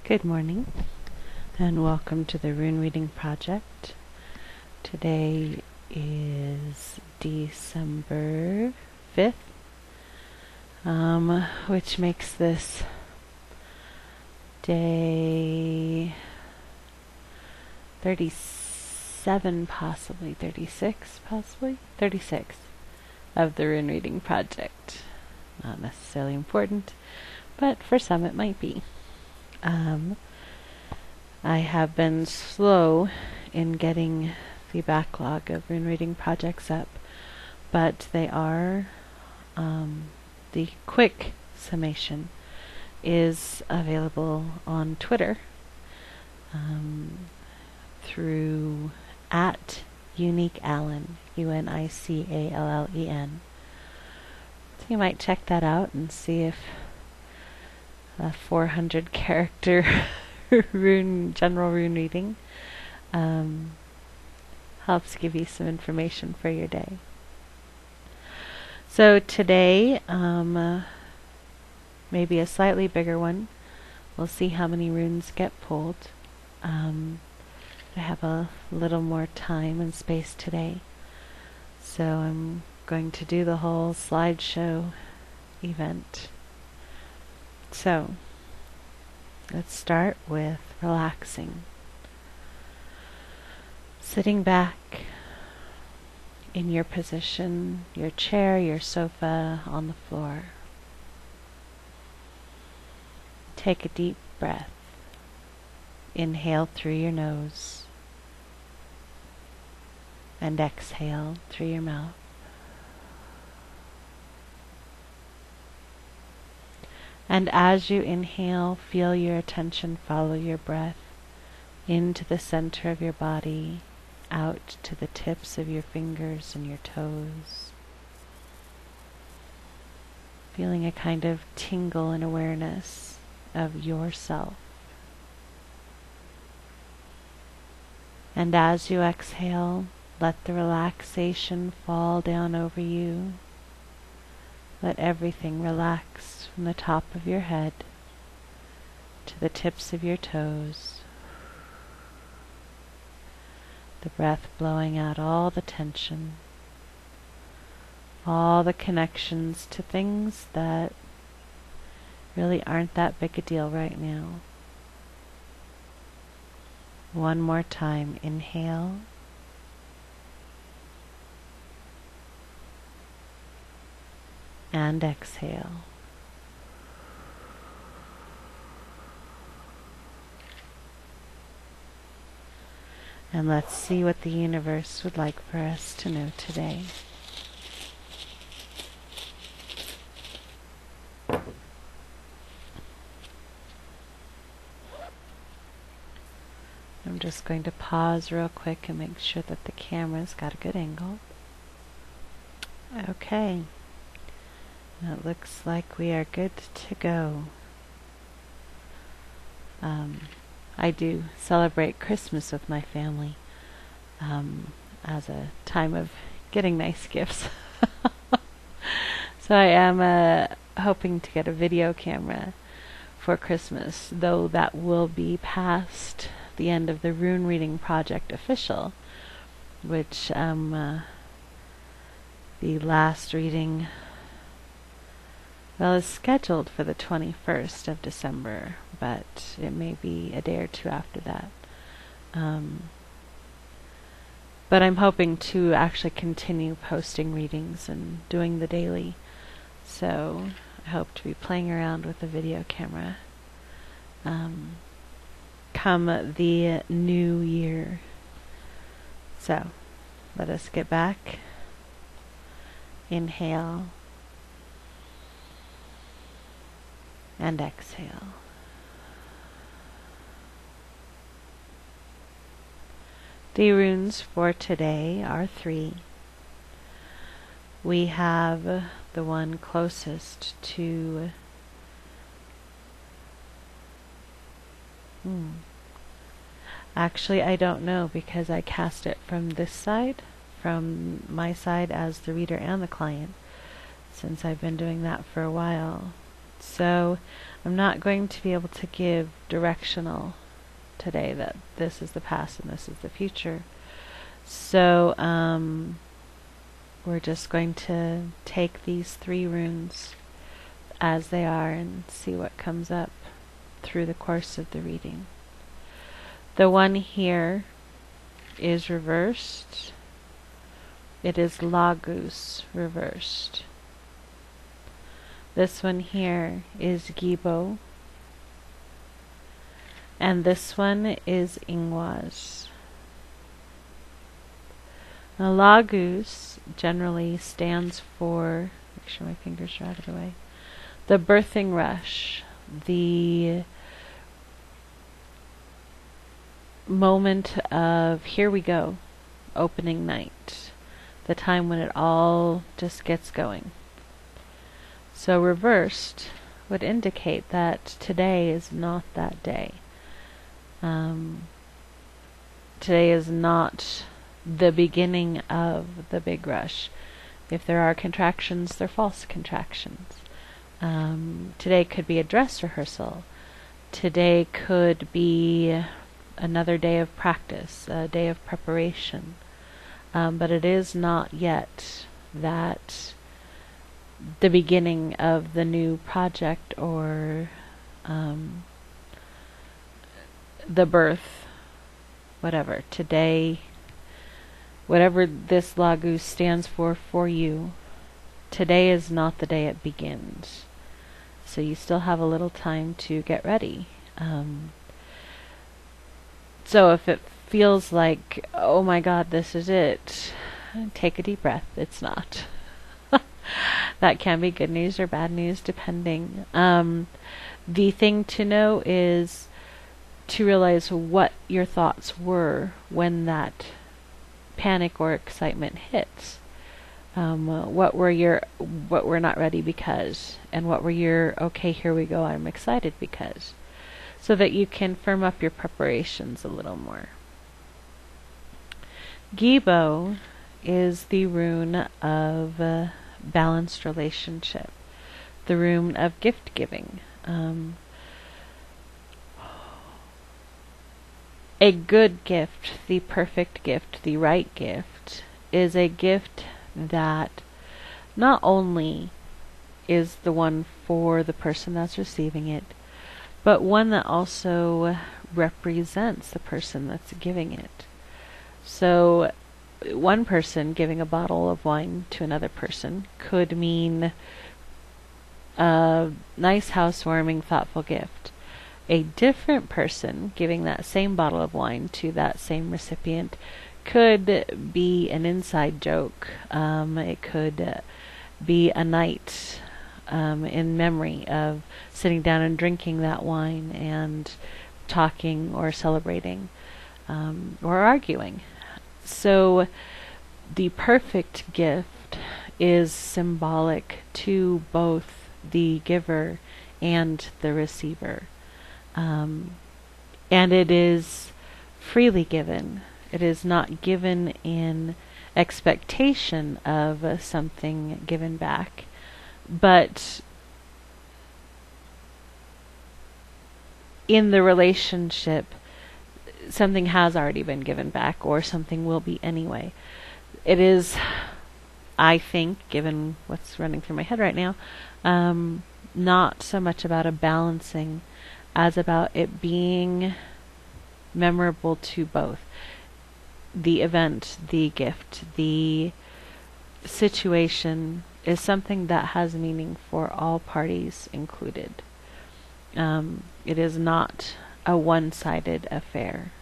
Good morning and welcome to the Rune Reading Project. Today is December 5th, which makes this day 37, possibly 36, 36 of the Rune Reading Project. Not necessarily important, but for some it might be. I have been slow in getting the backlog of Rune Reading projects up, but they are, the quick summation is available on Twitter through @UniqueAllen, UNICALLEN. So you might check that out and see if a 400 character general rune reading helps give you some information for your day. So today, maybe a slightly bigger one. We'll see how many runes get pulled. I have a little more time and space today, so I'm going to do the whole slideshow event. So, let's start with relaxing. Sitting back in your position, your chair, your sofa, on the floor. Take a deep breath. Inhale through your nose and exhale through your mouth. And as you inhale, feel your attention follow your breath into the center of your body, out to the tips of your fingers and your toes. Feeling a kind of tingle and awareness of yourself. And as you exhale, let the relaxation fall down over you. Let everything relax from the top of your head to the tips of your toes. The breath blowing out all the tension, all the connections to things that really aren't that big a deal right now. One more time, inhale. And exhale. And let's see what the universe would like for us to know today. I'm just going to pause real quick and make sure that the camera's got a good angle. Okay. It looks like we are good to go. I do celebrate Christmas with my family as a time of getting nice gifts. So I am hoping to get a video camera for Christmas, though that will be past the end of the Rune Reading Project official, which the last reading is scheduled for the 21st of December, but it may be a day or two after that. But I'm hoping to actually continue posting readings and doing the daily. So I hope to be playing around with the video camera come the new year. So let us get back. Inhale. And exhale. The runes for today are 3. We have the one closest to actually I don't know, because I cast it from this side, from my side as the reader and the client, since I've been doing that for a while. So I'm not going to be able to give directional today that this is the past and this is the future. So we're just going to take these 3 runes as they are and see what comes up through the course of the reading. The one here is reversed. It is Lagus reversed. This one here is Gibo. And this one is Ingwaz. Now, Lagus generally stands for, make sure my fingers are out of the way, the birthing rush, the moment of here we go, opening night, the time when it all just gets going. So reversed would indicate that today is not that day. Today is not the beginning of the big rush. If there are contractions, they're false contractions. Today could be a dress rehearsal. Today could be another day of practice, a day of preparation. But it is not yet that the beginning of the new project or the birth, whatever. Today, whatever this Lagus stands for you, today is not the day it begins. So you still have a little time to get ready. So if it feels like, oh my God, this is it, take a deep breath. It's not. That can be good news or bad news, depending. The thing to know is to realize what your thoughts were when that panic or excitement hits. What were not ready because, and what were your, okay, here we go, I'm excited because, so that you can firm up your preparations a little more. Gibo is the rune of balanced relationship, the rune of gift giving. A good gift, the perfect gift, the right gift, is a gift that not only is the one for the person that's receiving it, but one that also represents the person that's giving it. So one person giving a bottle of wine to another person could mean a nice, housewarming, thoughtful gift. A different person giving that same bottle of wine to that same recipient could be an inside joke. It could be a night in memory of sitting down and drinking that wine and talking or celebrating or arguing. So the perfect gift is symbolic to both the giver and the receiver. And it is freely given. It is not given in expectation of something given back, but in the relationship, something has already been given back, or something will be anyway. It is, I think, given what's running through my head right now, not so much about a balancing as about it being memorable to both. The event, the gift, the situation is something that has meaning for all parties included. It is not a one-sided affair.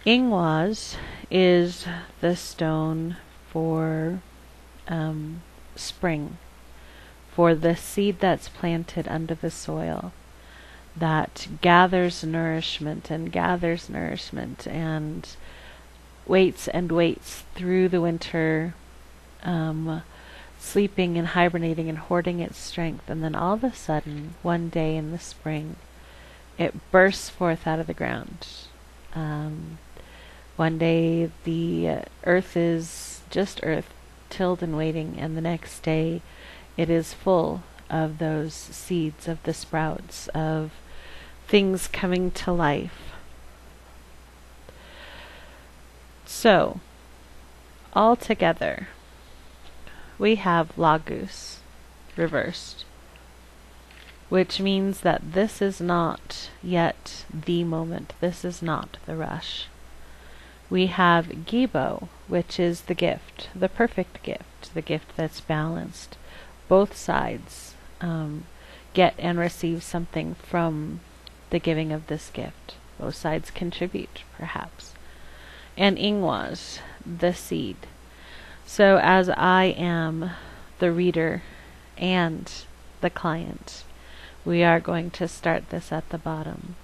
Ingwaz is the stone for spring, for the seed that's planted under the soil, that gathers nourishment and waits through the winter, sleeping and hibernating and hoarding its strength, and then all of a sudden, one day in the spring, it bursts forth out of the ground. One day the earth is just earth, tilled and waiting, and the next day it is full of those seeds, of the sprouts, of things coming to life. So, all together, we have Lagus reversed, which means that this is not yet the moment. This is not the rush. We have Gibo, which is the gift, the perfect gift, the gift that's balanced. Both sides get and receive something from the giving of this gift. Both sides contribute, perhaps. And Ingwas, the seed. So as I am the reader and the client, we are going to start this at the bottom.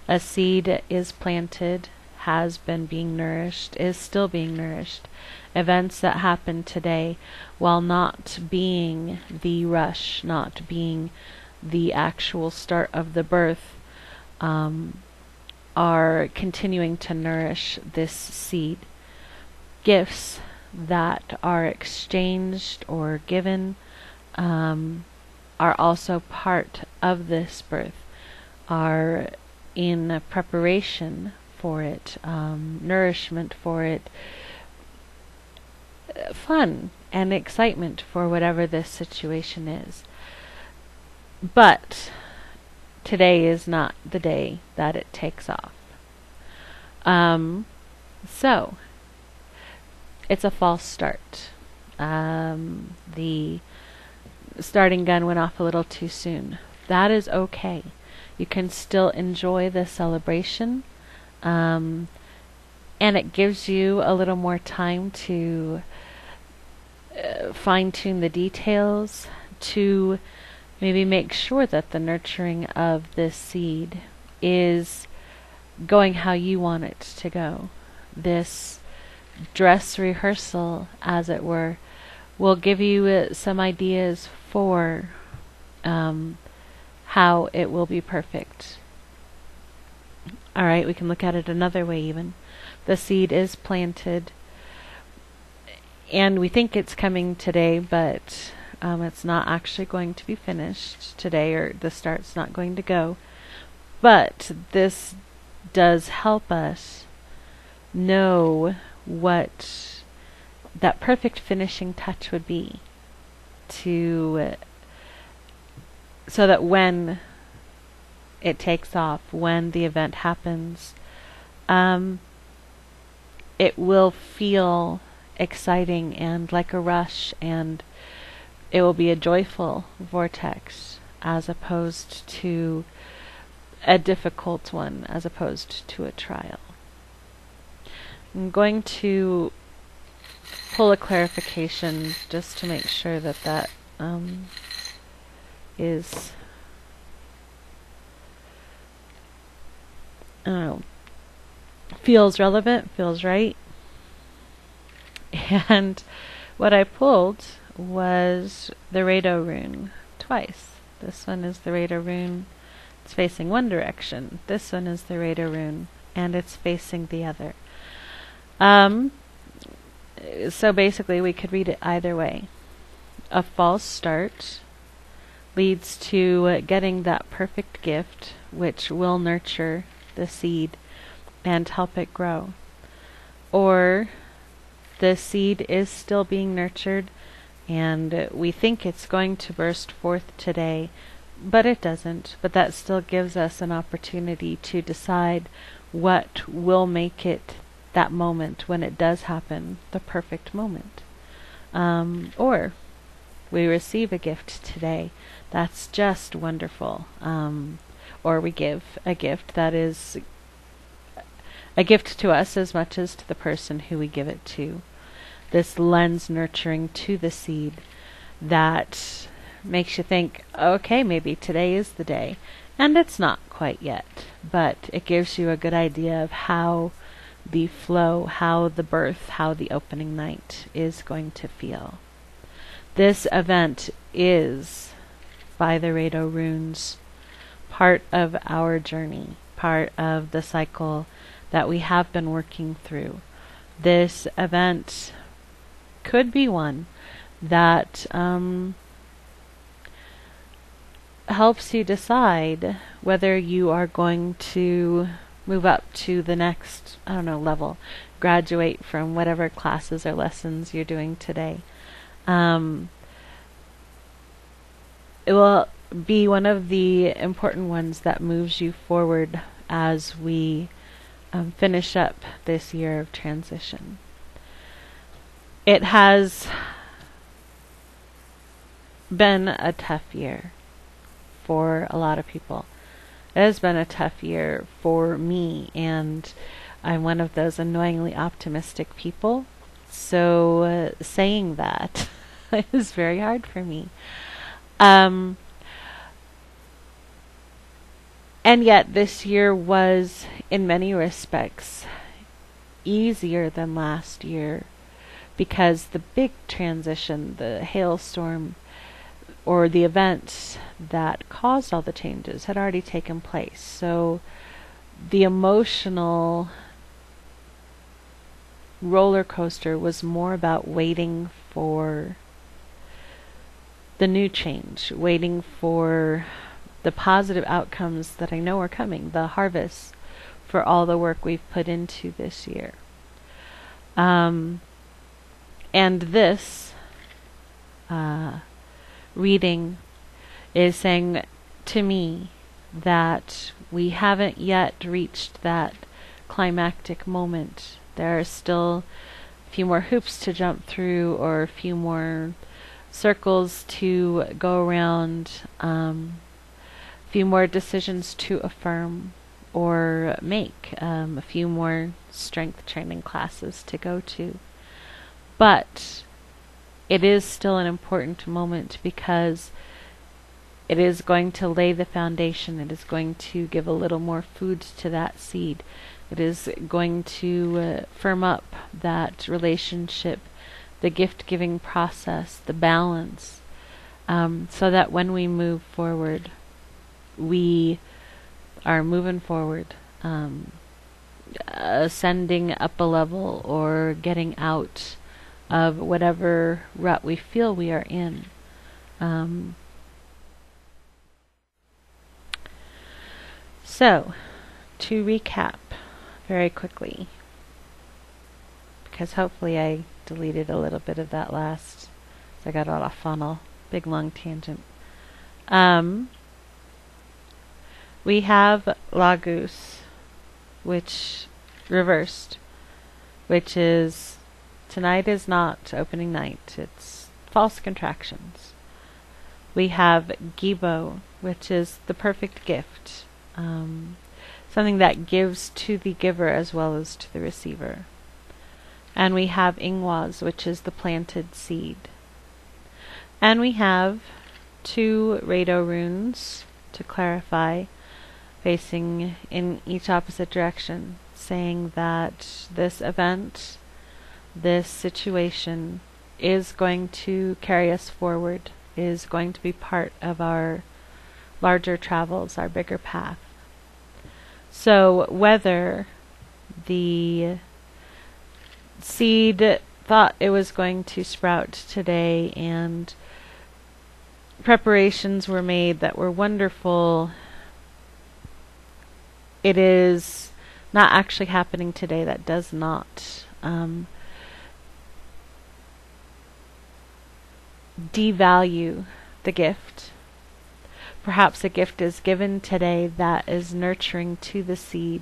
A seed is planted, has been being nourished, is still being nourished. Events that happen today, while not being the rush, not being the actual start of the birth, are continuing to nourish this seed. Gifts that are exchanged or given are also part of this birth, are in preparation for it, nourishment for it, fun and excitement for whatever this situation is. But today is not the day that it takes off. So, it's a false start. The starting gun went off a little too soon. That is okay. You can still enjoy the celebration, and it gives you a little more time to fine-tune the details, to maybe make sure that the nurturing of this seed is going how you want it to go. This dress rehearsal, as it were, will give you some ideas for how it will be perfect. Alright, we can look at it another way even. The seed is planted, and we think it's coming today, but it's not actually going to be finished today, or the start's not going to go. But this does help us know what that perfect finishing touch would be, to so that when it takes off, when the event happens, it will feel exciting and like a rush, and it will be a joyful vortex as opposed to a difficult one, as opposed to a trial. I'm going to pull a clarification just to make sure that that is feels relevant, feels right. And what I pulled was the Rado rune twice. This one is the Rado rune. It's facing one direction. This one is the Rado rune, and it's facing the other. So basically we could read it either way. A false start leads to getting that perfect gift, which will nurture the seed and help it grow. Or the seed is still being nurtured, and we think it's going to burst forth today, but it doesn't. But that still gives us an opportunity to decide what will make it, that moment when it does happen, the perfect moment. Or we receive a gift today that's just wonderful, or we give a gift that is a gift to us as much as to the person who we give it to. This lends nurturing to the seed that makes you think, okay, maybe today is the day. And it's not quite yet, but it gives you a good idea of how the flow, how the birth, how the opening night is going to feel. This event is, by the Rado runes, part of our journey, part of the cycle that we have been working through. This event could be one that helps you decide whether you are going to move up to the next, I don't know, level, graduate from whatever classes or lessons you're doing today. It will be one of the important ones that moves you forward as we finish up this year of transition. It has been a tough year for a lot of people. It has been a tough year for me, and I'm one of those annoyingly optimistic people. So saying that is very hard for me. And yet this year was, in many respects, easier than last year, because the big transition, the hailstorm, or the events that caused all the changes had already taken place. So the emotional roller coaster was more about waiting for the new change, waiting for the positive outcomes that I know are coming, the harvest for all the work we've put into this year. And this reading is saying to me that we haven't yet reached that climactic moment. There are still a few more hoops to jump through, or a few more circles to go around, a few more decisions to affirm or make, a few more strength training classes to go to. But it is still an important moment, because it is going to lay the foundation. It is going to give a little more food to that seed. It is going to firm up that relationship, the gift-giving process, the balance, so that when we move forward, we are moving forward, ascending up a level, or getting out of whatever rut we feel we are in. So, to recap very quickly, because hopefully I deleted a little bit of that last, so I got out of funnel, big long tangent. We have Lagus, which reversed, which is tonight is not opening night, it's false contractions. We have Gibo, which is the perfect gift, something that gives to the giver as well as to the receiver. And we have Ingwaz, which is the planted seed. And we have 2 Rado runes to clarify, facing in each opposite direction, saying that this event, this situation, is going to carry us forward, is going to be part of our larger travels, our bigger path. So whether the seed thought it was going to sprout today and preparations were made that were wonderful, it is not actually happening today. That does not devalue the gift. Perhaps a gift is given today that is nurturing to the seed,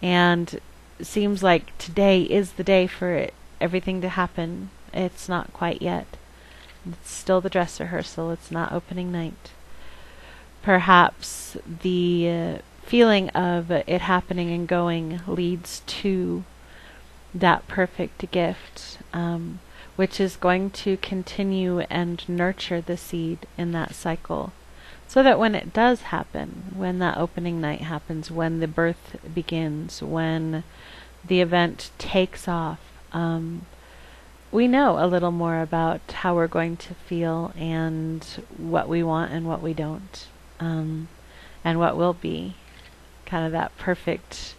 and it seems like today is the day for everything to happen. It's not quite yet. It's still the dress rehearsal. It's not opening night. Perhaps the feeling of it happening and going leads to that perfect gift, which is going to continue and nurture the seed in that cycle, so that when it does happen, when that opening night happens, when the birth begins, when the event takes off, we know a little more about how we're going to feel and what we want and what we don't, and what will be kind of that perfect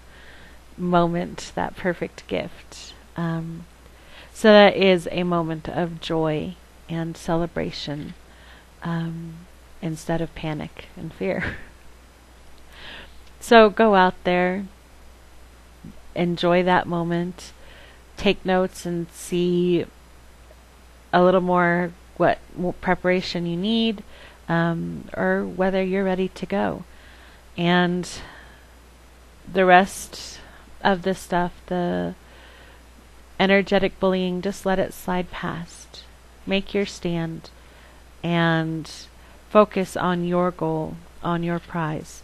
moment, that perfect gift. So that is a moment of joy and celebration, instead of panic and fear. So go out there, enjoy that moment, take notes and see a little more what preparation you need, or whether you're ready to go. And the rest of the stuff, the energetic bullying, just let it slide past. Make your stand and focus on your goal, on your prize,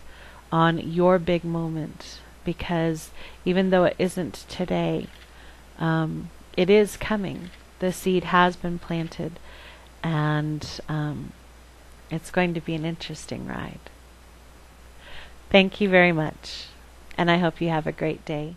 on your big moment. Because even though it isn't today, it is coming. The seed has been planted, and it's going to be an interesting ride. Thank you very much, and I hope you have a great day.